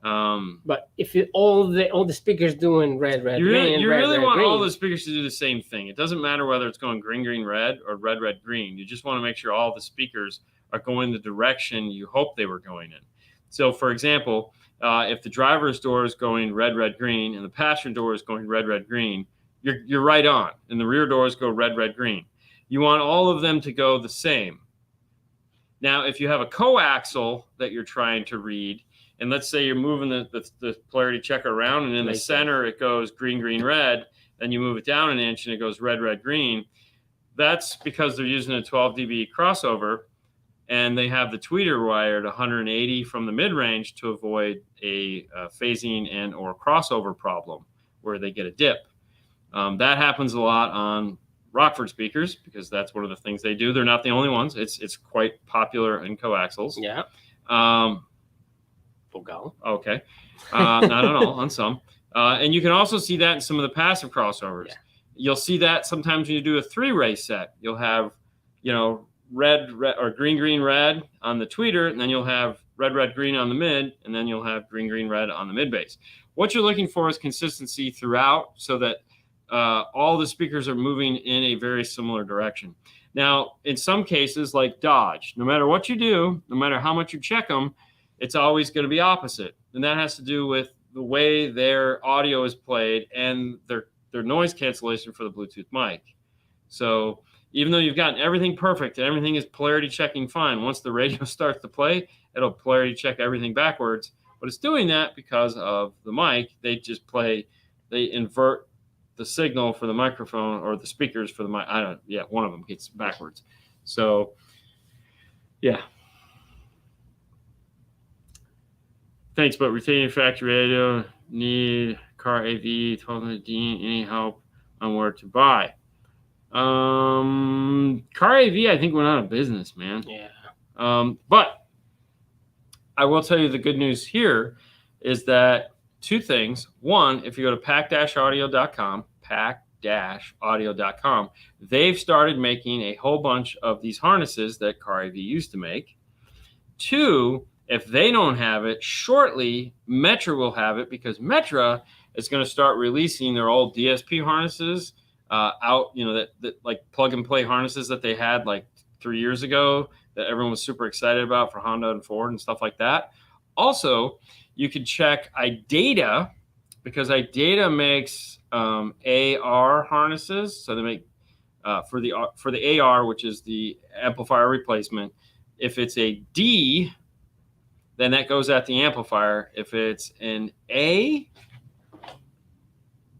But if all the speakers doing red, green, you really want green. all the speakers to do the same thing. It doesn't matter whether it's going green, red, or red, green. You just want to make sure all the speakers are going the direction you hope they were going in. So, for example, if the driver's door is going red, green, and the passenger door is going red, green, you're right on, and the rear doors go red, green. You want all of them to go the same. Now, if you have a coaxial that you're trying to read, and let's say you're moving the polarity checker around, and in the center it goes green, green, red, then you move it down an inch and it goes red, red, green. That's because they're using a 12 dB crossover, and they have the tweeter wired 180 from the mid-range to avoid a phasing and or crossover problem where they get a dip. That happens a lot on Rockford speakers because that's one of the things they do. They're not the only ones. It's quite popular in coaxials. Yeah. Okay. Not at all, on some. And you can also see that in some of the passive crossovers. Yeah. You'll see that sometimes when you do a 3-ray set. You'll have, red, or green, green, red on the tweeter, and then you'll have red, red, green on the mid, and then you'll have green, green, red on the mid bass. What you're looking for is consistency throughout so that all the speakers are moving in a very similar direction. Now, in some cases, like Dodge, no matter what you do, no matter how much you check them, it's always going to be opposite. And that has to do with the way their audio is played and their noise cancellation for the Bluetooth mic. So even though you've gotten everything perfect and everything is polarity checking fine, once the radio starts to play, it'll polarity check everything backwards. But it's doing that because of the mic. They invert the signal for the microphone or the speakers for the mic. One of them gets backwards. So, yeah. Thanks, but retaining factory radio, need car AV, 1200 Dean, any help on where to buy? Car AV, I think, went out of business, man. Yeah. But I will tell you the good news here is that two things. One, if you go to pack-audio.com, they've started making a whole bunch of these harnesses that Car AV used to make. Two, if they don't have it, shortly, Metra will have it because Metra is going to start releasing their old DSP harnesses out, that like plug and play harnesses that they had like 3 years ago that everyone was super excited about for Honda and Ford and stuff like that. Also, you can check iData because iData makes AR harnesses. So they make for the AR, which is the amplifier replacement. If it's a D, then that goes at the amplifier. If it's an A,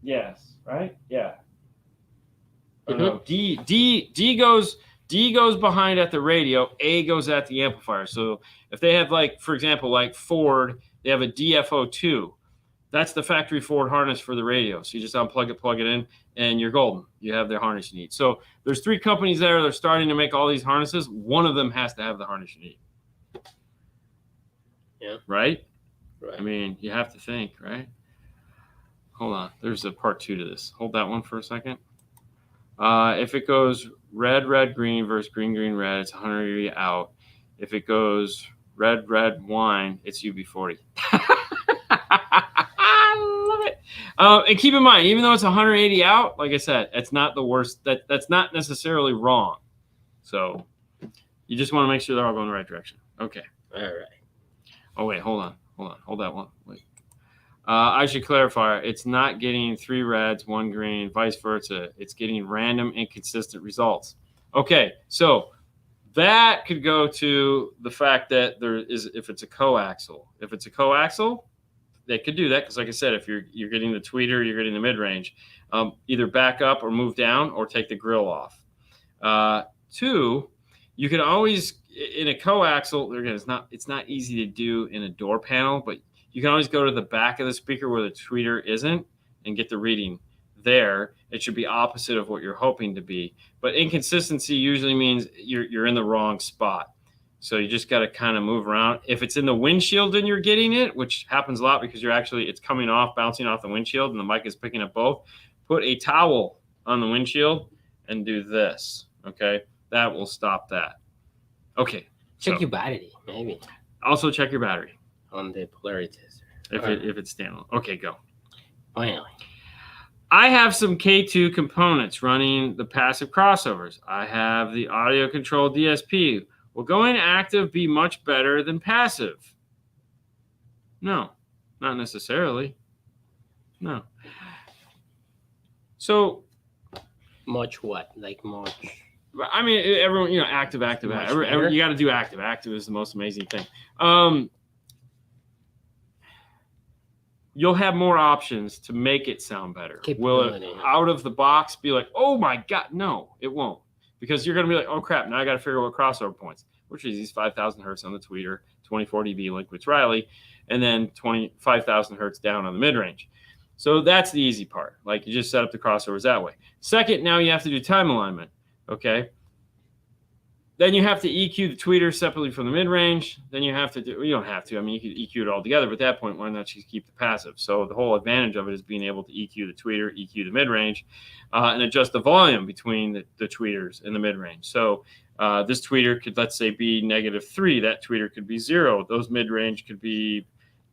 yes, right? Yeah. Mm-hmm. No, D goes behind at the radio. A goes at the amplifier. So if they have, like, for example, like Ford, they have a DFO2. That's the factory Ford harness for the radio. So you just unplug it, plug it in, and you're golden. You have the harness you need. So there's 3 companies there. They're starting to make all these harnesses. One of them has to have the harness you need. Yeah. Right? I mean, you have to think, right? Hold on. There's a part 2 to this. Hold that one for a second. If it goes red, red, green versus green, green, red, it's 180 out. If it goes red, red, wine, it's UB40. I love it. And keep in mind, even though it's 180 out, like I said, it's not the worst. That's not necessarily wrong. So you just want to make sure they're all going the right direction. Okay. All right. Oh, wait, hold on. Hold that one. Wait. I should clarify. It's not getting 3 reds, 1 green, vice versa. It's getting random, inconsistent results. Okay, so that could go to the fact that there is, if it's a coaxial. If it's a coaxial, they could do that because, like I said, if you're getting the tweeter, you're getting the mid-range, either back up or move down or take the grill off. 2, you can always, in a coaxial, again, it's not easy to do in a door panel, but you can always go to the back of the speaker where the tweeter isn't and get the reading there. It should be opposite of what you're hoping to be. But inconsistency usually means you're in the wrong spot. So you just got to kind of move around. If it's in the windshield and you're getting it, which happens a lot because it's coming off, bouncing off the windshield, and the mic is picking up both, put a towel on the windshield and do this. Okay? That will stop that. Okay. Check your battery, maybe. Also check your battery. On the polarity tester. If it's standalone. Okay, go. Finally. I have some K2 components running the passive crossovers. I have the audio control DSP. Will going active be much better than passive? No, not necessarily. No. So much what? Like much? I mean, everyone, you know, active. You got to do active. Active is the most amazing thing. You'll have more options to make it sound better. Will it out of the box be like, oh my God? No, it won't. Because you're going to be like, oh crap, now I got to figure out what crossover points, which is these 5,000 hertz on the tweeter, 24 dB Liquid's Riley, and then 25,000 hertz down on the mid-range. So that's the easy part. Like you just set up the crossovers that way. Second, now you have to do time alignment. Okay. Then you have to EQ the tweeter separately from the mid-range. Then you have to do, you don't have to, I mean, you could EQ it all together, but at that point, why not just keep the passive? So the whole advantage of it is being able to EQ the tweeter, EQ the mid-range, and adjust the volume between the tweeters and the mid-range. So this tweeter could, let's say, be -3. That tweeter could be 0. Those mid-range could be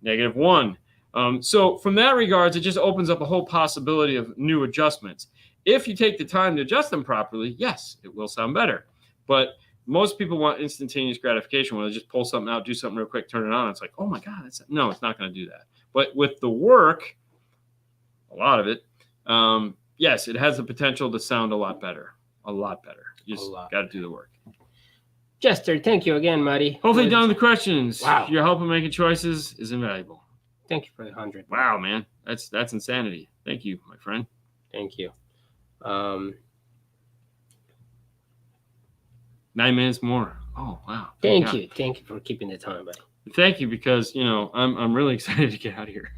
-1. So from that regards, it just opens up a whole possibility of new adjustments. If you take the time to adjust them properly, yes, it will sound better. But most people want instantaneous gratification where they just pull something out, do something real quick, turn it on. It's like, oh my God, no, it's not going to do that. But with the work, a lot of it, yes, it has the potential to sound a lot better. A lot better. You just got to do the work. Jester, thank you again, Marty. Hopefully done with the questions. Wow. Your help in making choices is invaluable. Thank you for the 100. Wow, man. That's insanity. Thank you, my friend. Thank you. 9 minutes more. Oh, wow. Thank you. Thank you for keeping the time, buddy. Thank you, because, you know, I'm really excited to get out of here.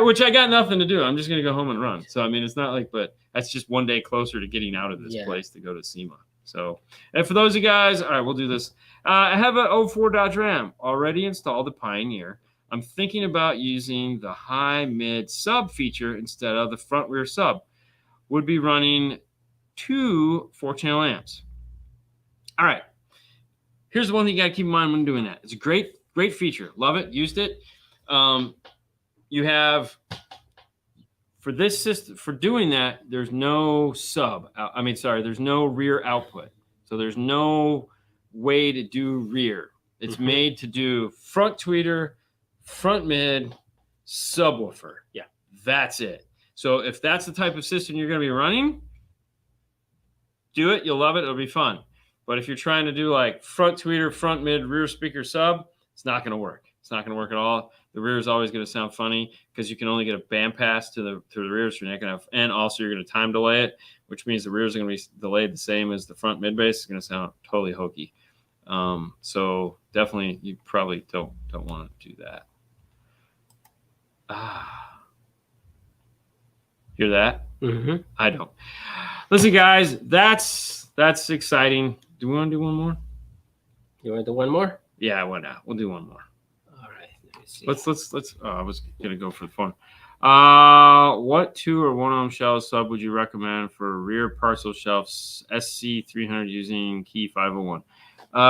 Which I got nothing to do. I'm just going to go home and run. So, I mean, it's not like, but that's just one day closer to getting out of this place to go to SEMA. So, and for those of you guys, all right, we'll do this. I have an 04 Dodge Ram already installed, the Pioneer. I'm thinking about using the high mid sub feature instead of the front rear sub. Would be running 2 4-channel amps. All right. Here's the one thing you got to keep in mind when doing that. It's a great feature. Love it. Used it. You have, for this system, for doing that, there's no there's no rear output. So there's no way to do rear. It's made to do front tweeter, front mid, subwoofer. Yeah, that's it. So if that's the type of system you're going to be running, do it. You'll love it. It'll be fun. But if you're trying to do like front tweeter, front mid, rear speaker sub, it's not going to work. It's not going to work at all. The rear is always going to sound funny because you can only get a band pass to the rear, so you're not going to have, and also you're going to time delay it, which means the rear is going to be delayed the same as the front mid bass. It's going to sound totally hokey. So definitely, you probably don't want to do that. Hear that? Mm-hmm. I don't. Listen, guys, that's exciting. Do we want to do one more? You want to do one more? Yeah, why not? We'll do one more. All right. Let me see. Let's. Oh, I was gonna go for the phone. What 2 or 1 ohm shelf sub would you recommend for rear parcel shelves SC300 using key 501?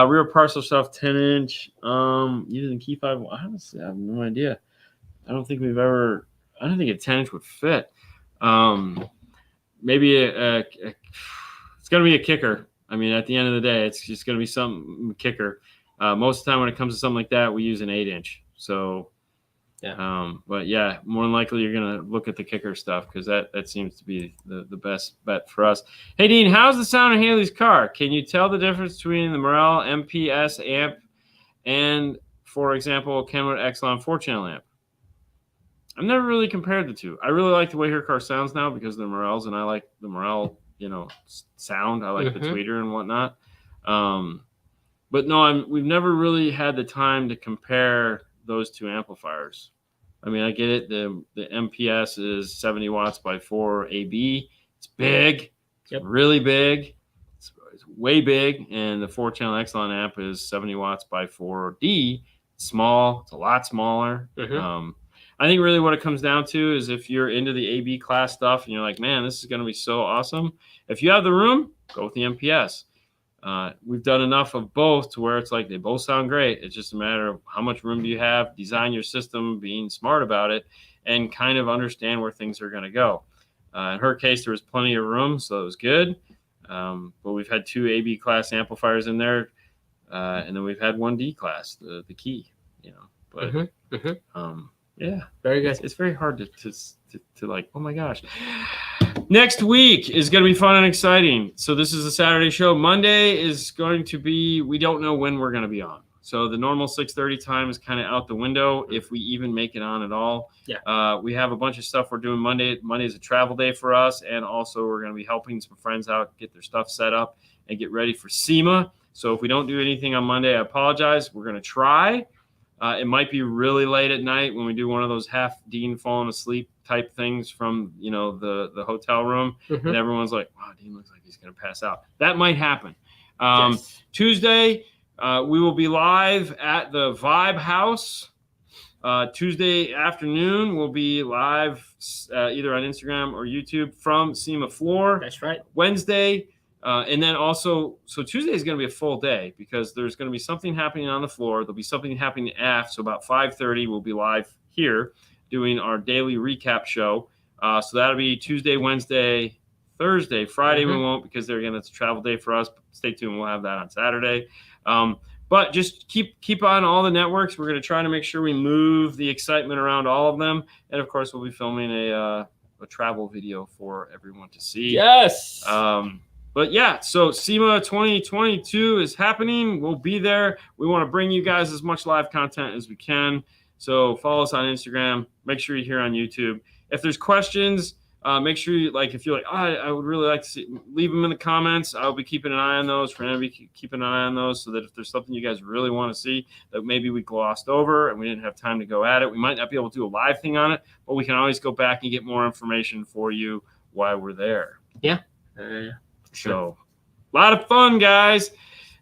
Rear parcel shelf 10-inch using key 501. Honestly, I have no idea. I don't think a 10-inch would fit. Maybe it's gonna be a kicker. I mean, at the end of the day, it's just going to be some kicker. Most of the time when it comes to something like that, we use an 8-inch. So, yeah. But yeah, more than likely you're going to look at the kicker stuff because that seems to be the best bet for us. Hey, Dean, how's the sound of Haley's car? Can you tell the difference between the Morel MPS amp and, for example, Kenwood Exelon 4-channel amp? I've never really compared the two. I really like the way her car sounds now because of the Morels, and I like the Morel sound. I like the tweeter and whatnot. But no, we've never really had the time to compare those two amplifiers. I mean, I get it. The MPS is 70 watts by 4 AB. It's big. It's really big. It's way big. And the 4-channel Exelon amp is 70 watts by 4D. It's small. It's a lot smaller. I think really what it comes down to is if you're into the AB class stuff and you're like, man, this is going to be so awesome. If you have the room, go with the MPS. We've done enough of both to where it's like they both sound great. It's just a matter of how much room do you have, design your system, being smart about it, and kind of understand where things are going to go. In her case, there was plenty of room, so it was good. But we've had 2 AB class amplifiers in there, and then we've had 1 D class, the key, But yeah, very good. It's very hard to like, oh my gosh. Next week is going to be fun and exciting. So this is a Saturday show. Monday is going to be, we don't know when we're going to be on. So the normal 6:30 time is kind of out the window if we even make it on at all. Yeah. We have a bunch of stuff we're doing Monday. Monday is a travel day for us, and also we're going to be helping some friends out get their stuff set up and get ready for SEMA. So if we don't do anything on Monday, I apologize. We're going to try. It might be really late at night when we do one of those half Dean falling asleep type things from, you know, the hotel room, and everyone's like, wow, Dean looks like he's going to pass out. That might happen. Yes. Tuesday, we will be live at the Vibe House. Tuesday afternoon, we'll be live either on Instagram or YouTube from SEMA floor. That's right. Wednesday, and then also, so Tuesday is going to be a full day because there's going to be something happening on the floor. There'll be something happening aft. So about 5:30, we'll be live here doing our daily recap show. So that'll be Tuesday, Wednesday, Thursday. Friday we won't because there again, it's a travel day for us. But stay tuned. We'll have that on Saturday. But just keep on all the networks. We're going to try to make sure we move the excitement around all of them. And of course, we'll be filming a travel video for everyone to see. Yes. But yeah, so SEMA 2022 is happening. We'll be there. We want to bring you guys as much live content as we can. So follow us on Instagram. Make sure you're here on YouTube. If there's questions, make sure you, like, if you're like, oh, I would really like to see, leave them in the comments. I'll be keeping an eye on those. Fernando will be keeping an eye on those so that if there's something you guys really want to see that maybe we glossed over and we didn't have time to go at it, we might not be able to do a live thing on it, but we can always go back and get more information for you while we're there. Yeah. So, a lot of fun, guys.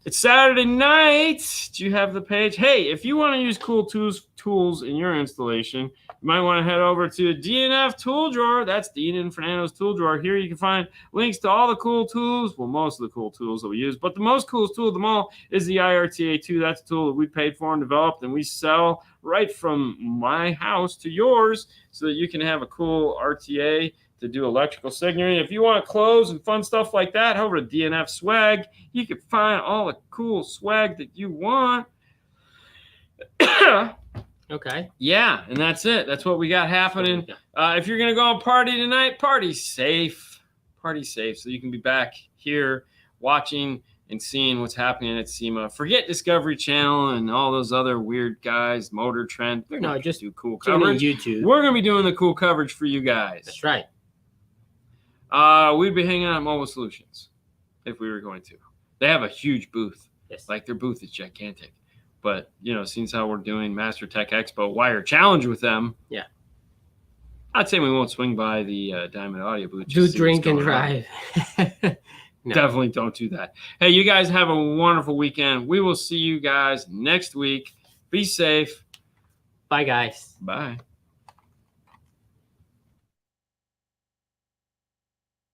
It's Saturday night. Do you have the page? Hey, if you want to use cool tools in your installation, you might want to head over to DNF Tool Drawer. That's Dean and Fernando's Tool Drawer. Here you can find links to all the cool tools. Well, most of the cool tools that we use. But the most coolest tool of them all is the IRTA2. That's a tool that we paid for and developed, and we sell right from my house to yours so that you can have a cool RTA to do electrical signaling. If you want clothes and fun stuff like that, over to DNF Swag. You can find all the cool swag that you want. Okay. Yeah, and that's it. That's what we got happening. If you're going to go on party tonight, party safe. Party safe so you can be back here watching and seeing what's happening at SEMA. Forget Discovery Channel and all those other weird guys, Motor Trend. They're not just do cool coverage. YouTube. We're going to be doing the cool coverage for you guys. That's right. We'd be hanging out at Mobile Solutions if we were going to. They have a huge booth. Yes. Like their booth is gigantic. But, you know, since how we're doing Master Tech Expo Wire Challenge with them, yeah, I'd say we won't swing by the Diamond Audio booth. Do drink and drive. No. Definitely don't do that. Hey, you guys have a wonderful weekend. We will see you guys next week. Be safe. Bye, guys. Bye.